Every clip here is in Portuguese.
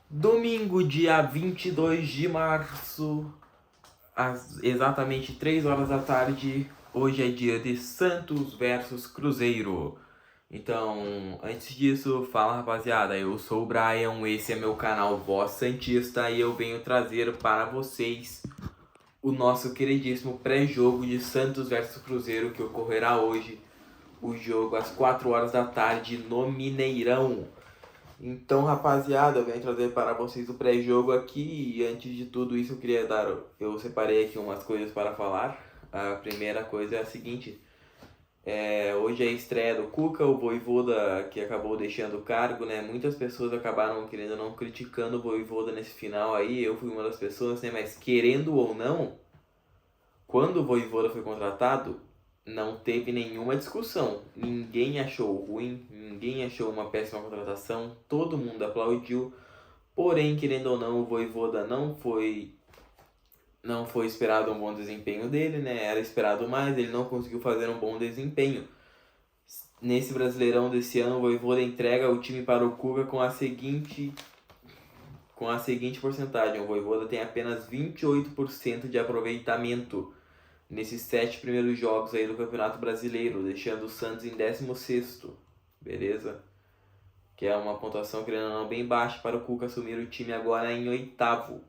Domingo, dia 22 de março, às exatamente 3 horas da tarde. Hoje é dia de Santos versus Cruzeiro. Então, antes disso, fala rapaziada, eu sou o Brian, esse é meu canal Voz Santista e eu venho trazer para vocês o nosso queridíssimo pré-jogo de Santos versus Cruzeiro que ocorrerá hoje. O jogo às 4 horas da tarde no Mineirão. Então, rapaziada, eu venho trazer para vocês o pré-jogo aqui e antes de tudo isso eu separei aqui umas coisas para falar. A primeira coisa é a seguinte, hoje é a estreia do Cuca, o Vojvoda que acabou deixando o cargo, né? Muitas pessoas acabaram querendo ou não criticando o Vojvoda nesse final aí, eu fui uma das pessoas, né? Mas querendo ou não, quando o Vojvoda foi contratado, não teve nenhuma discussão. Ninguém achou ruim, ninguém achou uma péssima contratação, todo mundo aplaudiu. Porém, querendo ou não, o Vojvoda não foi esperado um bom desempenho dele, né? Era esperado mais, ele não conseguiu fazer um bom desempenho. Nesse Brasileirão desse ano, o Vojvoda entrega o time para o Cuca com a seguinte porcentagem. O Vojvoda tem apenas 28% de aproveitamento nesses 7 primeiros jogos aí do Campeonato Brasileiro, deixando o Santos em 16º, beleza? Que é uma pontuação, querendo ou não, bem baixa para o Cuca assumir o time agora em 8º.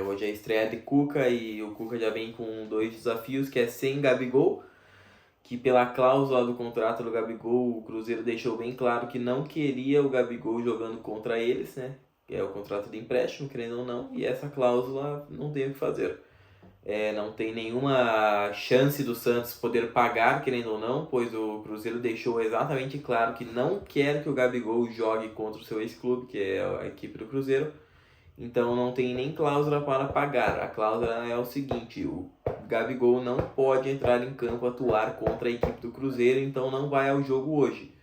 Hoje é a estreia de Cuca e o Cuca já vem com 2 desafios, que é sem Gabigol, que pela cláusula do contrato do Gabigol, o Cruzeiro deixou bem claro que não queria o Gabigol jogando contra eles, né? Que é o contrato de empréstimo, querendo ou não, e essa cláusula não tem o que fazer. Não tem nenhuma chance do Santos poder pagar, querendo ou não, pois o Cruzeiro deixou exatamente claro que não quer que o Gabigol jogue contra o seu ex-clube, que é a equipe do Cruzeiro. Então não tem nem cláusula para pagar. A cláusula é o seguinte: o Gabigol não pode entrar em campo atuar contra a equipe do Cruzeiro, então não vai ao jogo hoje.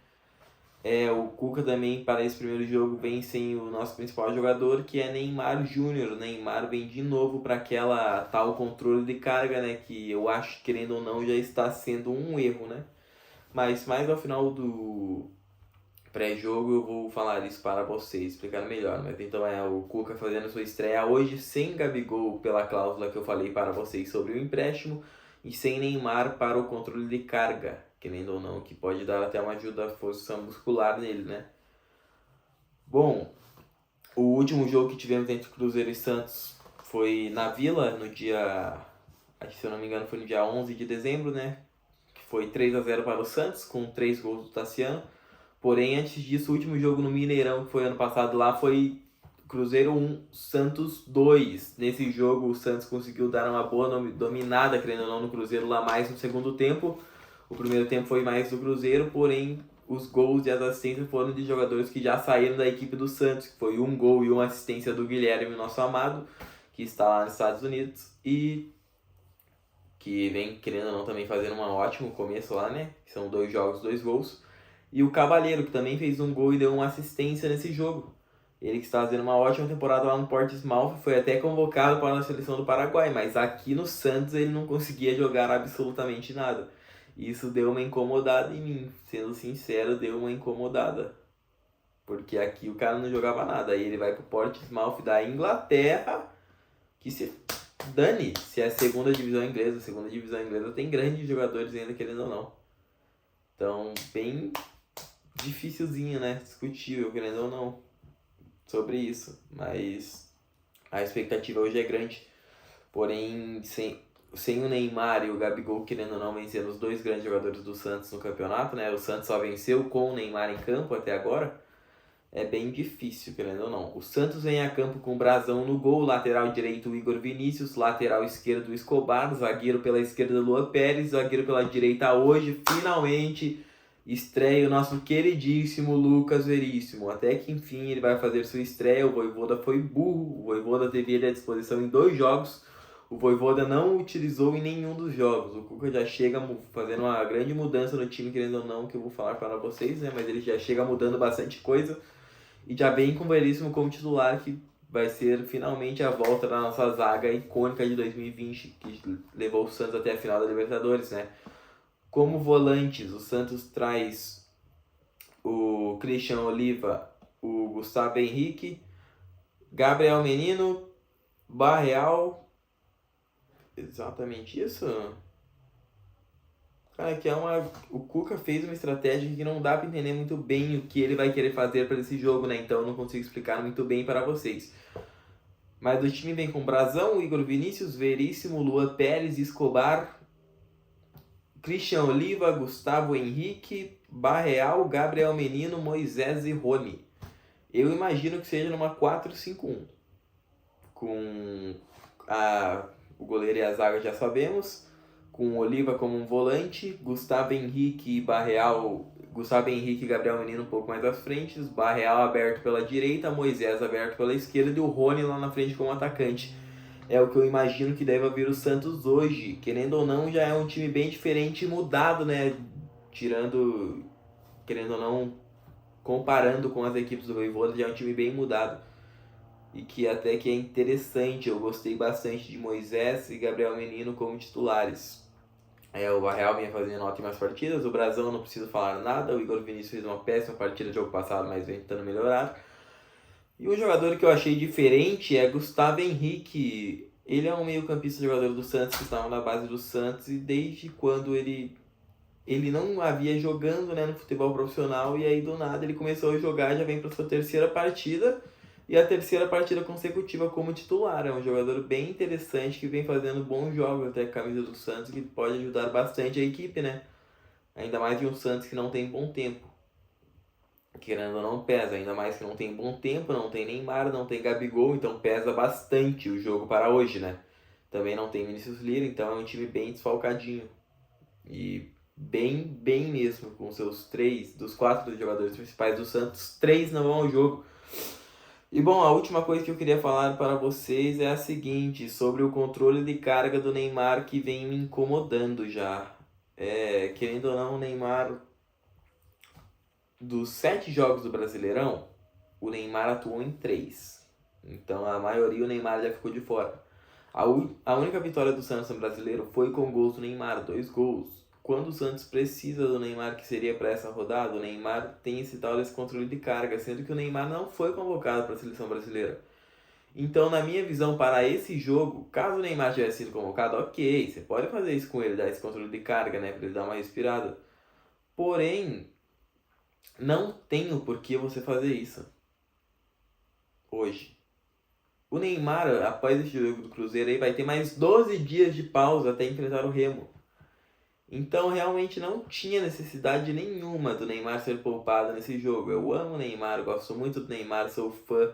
O Cuca também, para esse primeiro jogo, vem sem o nosso principal jogador, que é Neymar Júnior. O Neymar vem de novo para aquela tal controle de carga, né? Que eu acho, querendo ou não, já está sendo um erro, né? Mas mais ao final do pré-jogo eu vou falar isso para vocês, explicar melhor. Mas então o Cuca fazendo sua estreia hoje sem Gabigol pela cláusula que eu falei para vocês sobre o empréstimo e sem Neymar para o controle de carga, querendo ou não, que pode dar até uma ajuda à força muscular nele, né? Bom, o último jogo que tivemos entre Cruzeiro e Santos foi na Vila, no dia, acho que se eu não me engano foi no dia 11 de dezembro, né? Que foi 3-0 para o Santos, com 3 gols do Tassiano. Porém, antes disso, o último jogo no Mineirão, que foi ano passado lá, foi Cruzeiro 1, Santos 2. Nesse jogo, o Santos conseguiu dar uma boa dominada, querendo ou não, no Cruzeiro lá mais no segundo tempo. O primeiro tempo foi mais do Cruzeiro, porém, os gols e as assistências foram de jogadores que já saíram da equipe do Santos, que foi um gol e uma assistência do Guilherme, nosso amado, que está lá nos Estados Unidos, e que vem, querendo ou não, também fazendo um ótimo começo lá, né? São 2 jogos, 2 gols. E o Cavaleiro, que também fez um gol e deu uma assistência nesse jogo. Ele que está fazendo uma ótima temporada lá no Portsmouth, foi até convocado para a seleção do Paraguai, mas aqui no Santos ele não conseguia jogar absolutamente nada. Isso deu uma incomodada em mim, sendo sincero, deu uma incomodada. Porque aqui o cara não jogava nada. Aí ele vai pro Portsmouth da Inglaterra, que se dane se é a segunda divisão inglesa. A segunda divisão inglesa tem grandes jogadores ainda, querendo ou não. Então, bem dificilzinho, né? Discutível, querendo ou não, sobre isso. Mas a expectativa hoje é grande. Porém, sem o Neymar e o Gabigol, querendo ou não, vencendo os 2 grandes jogadores do Santos no campeonato, né? O Santos só venceu com o Neymar em campo até agora. É bem difícil, querendo ou não. O Santos vem a campo com o Brazão no gol, lateral direito Igor Vinícius, lateral esquerdo Escobar, zagueiro pela esquerda Luan Pérez, zagueiro pela direita hoje, finalmente estreia o nosso queridíssimo Lucas Veríssimo. Até que enfim ele vai fazer sua estreia. O Vojvoda foi burro, o Vojvoda teve ele à disposição em 2 jogos. O Vojvoda não utilizou em nenhum dos jogos. O Cuca já chega fazendo uma grande mudança no time, querendo ou não, que eu vou falar para vocês, né? Mas ele já chega mudando bastante coisa. E já vem com o Veríssimo como titular, que vai ser finalmente a volta da nossa zaga icônica de 2020, que levou o Santos até a final da Libertadores, né? Como volantes, o Santos traz o Christian Oliva, o Gustavo Henrique, Gabriel Menino, Barreal. Exatamente isso. Cara, o Cuca fez uma estratégia que não dá pra entender muito bem o que ele vai querer fazer para esse jogo, né? Então eu não consigo explicar muito bem para vocês. Mas o time vem com Brazão, Igor Vinícius, Veríssimo, Luan Pérez, Escobar, Christian Oliva, Gustavo Henrique, Barreal, Gabriel Menino, Moisés e Rony. Eu imagino que seja numa 4-5-1. Com o goleiro e a zaga já sabemos. Com Oliva como um volante, Gustavo Henrique e Barreal. Gustavo Henrique e Gabriel Menino um pouco mais à frente. Barreal aberto pela direita, Moisés aberto pela esquerda e o Rony lá na frente como atacante. É o que eu imagino que deve vir o Santos hoje. Querendo ou não, já é um time bem diferente e mudado, né? Querendo ou não, comparando com as equipes do Voivoda, já é um time bem mudado. E que até que é interessante. Eu gostei bastante de Moisés e Gabriel Menino como titulares. O Barreal vinha fazendo ótimas partidas. O Brazão não preciso falar nada. O Igor Vinícius fez uma péssima partida no jogo passado, mas vem tentando melhorar. E um jogador que eu achei diferente é Gustavo Henrique. Ele é um meio-campista jogador do Santos que estava na base do Santos e desde quando ele não havia jogando, né, no futebol profissional, e aí do nada ele começou a jogar, já vem para sua terceira partida e a terceira partida consecutiva como titular. É um jogador bem interessante que vem fazendo bons jogos até a camisa do Santos, que pode ajudar bastante a equipe, né? Ainda mais de um Santos que não tem bom tempo. Querendo ou não, pesa, ainda mais que não tem bom tempo, não tem Neymar, não tem Gabigol, então pesa bastante o jogo para hoje, né? Também não tem Vinícius Lira, então é um time bem desfalcadinho. E bem mesmo, com seus dos 4 jogadores principais do Santos, 3 não vão ao jogo. E bom, a última coisa que eu queria falar para vocês é a seguinte, sobre o controle de carga do Neymar que vem me incomodando já. Querendo ou não, o Neymar, dos 7 jogos do Brasileirão, o Neymar atuou em 3. Então a maioria o Neymar já ficou de fora. A única vitória do Santos no Brasileiro foi com gols do Neymar, 2 gols. Quando o Santos precisa do Neymar, que seria para essa rodada, o Neymar tem esse tal desse controle de carga, sendo que o Neymar não foi convocado para a seleção brasileira. Então, na minha visão, para esse jogo, caso o Neymar tivesse sido convocado, ok, você pode fazer isso com ele, dar esse controle de carga, né, para ele dar uma respirada. Porém, não tenho por que você fazer isso hoje. O Neymar, após esse jogo do Cruzeiro aí, vai ter mais 12 dias de pausa até enfrentar o Remo. Então realmente não tinha necessidade nenhuma do Neymar ser poupado nesse jogo. Eu amo o Neymar, gosto muito do Neymar, sou fã.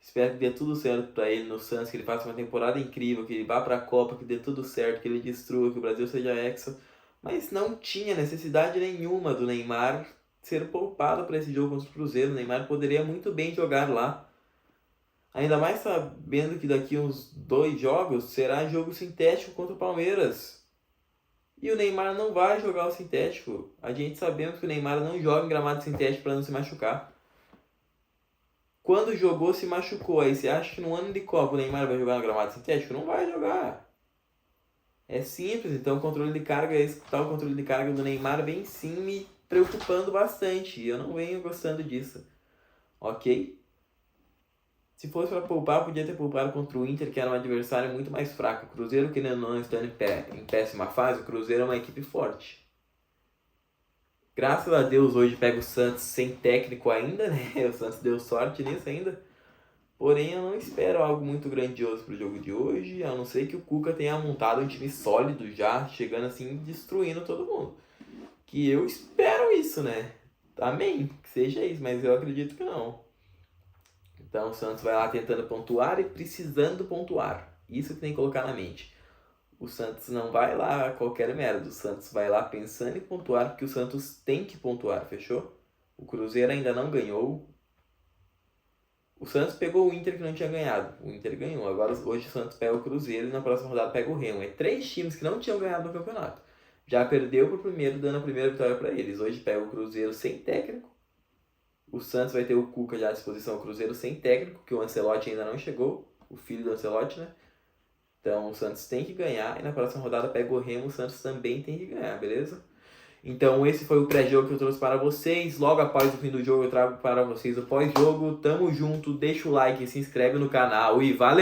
Espero que dê tudo certo para ele no Santos, que ele faça uma temporada incrível, que ele vá para a Copa, que dê tudo certo, que ele destrua, que o Brasil seja hexa. Mas não tinha necessidade nenhuma do Neymar ser poupado para esse jogo contra o Cruzeiro. O Neymar poderia muito bem jogar lá. Ainda mais sabendo que daqui uns 2 jogos será jogo sintético contra o Palmeiras. E o Neymar não vai jogar o sintético. A gente sabemos que o Neymar não joga em gramado sintético para não se machucar. Quando jogou, se machucou. Aí você acha que no ano de Copa o Neymar vai jogar no gramado sintético? Não vai jogar. É simples. Então o controle de carga, escutar o controle de carga do Neymar vem sim me preocupando bastante. E eu não venho gostando disso. Ok? Se fosse para poupar, podia ter poupado contra o Inter, que era um adversário muito mais fraco. O Cruzeiro, que não está em péssima fase, o Cruzeiro é uma equipe forte. Graças a Deus, hoje pega o Santos sem técnico ainda, né? O Santos deu sorte nisso ainda. Porém, eu não espero algo muito grandioso pro jogo de hoje, a não ser que o Cuca tenha montado um time sólido já, chegando assim, destruindo todo mundo. Que eu espero isso, né? Amém, que seja isso, mas eu acredito que não. Então o Santos vai lá tentando pontuar e precisando pontuar. Isso que tem que colocar na mente. O Santos não vai lá a qualquer merda. O Santos vai lá pensando em pontuar, porque o Santos tem que pontuar, fechou? O Cruzeiro ainda não ganhou. O Santos pegou o Inter que não tinha ganhado. O Inter ganhou. Agora hoje o Santos pega o Cruzeiro e na próxima rodada pega o Remo. É 3 times que não tinham ganhado no campeonato. Já perdeu pro primeiro, dando a primeira vitória para eles. Hoje pega o Cruzeiro sem técnico. O Santos vai ter o Cuca já à disposição, o Cruzeiro sem técnico, que o Ancelotti ainda não chegou, o filho do Ancelotti, né? Então o Santos tem que ganhar e na próxima rodada pega o Remo, o Santos também tem que ganhar, beleza? Então esse foi o pré-jogo que eu trouxe para vocês. Logo após o fim do jogo eu trago para vocês o pós-jogo. Tamo junto, deixa o like, se inscreve no canal e valeu!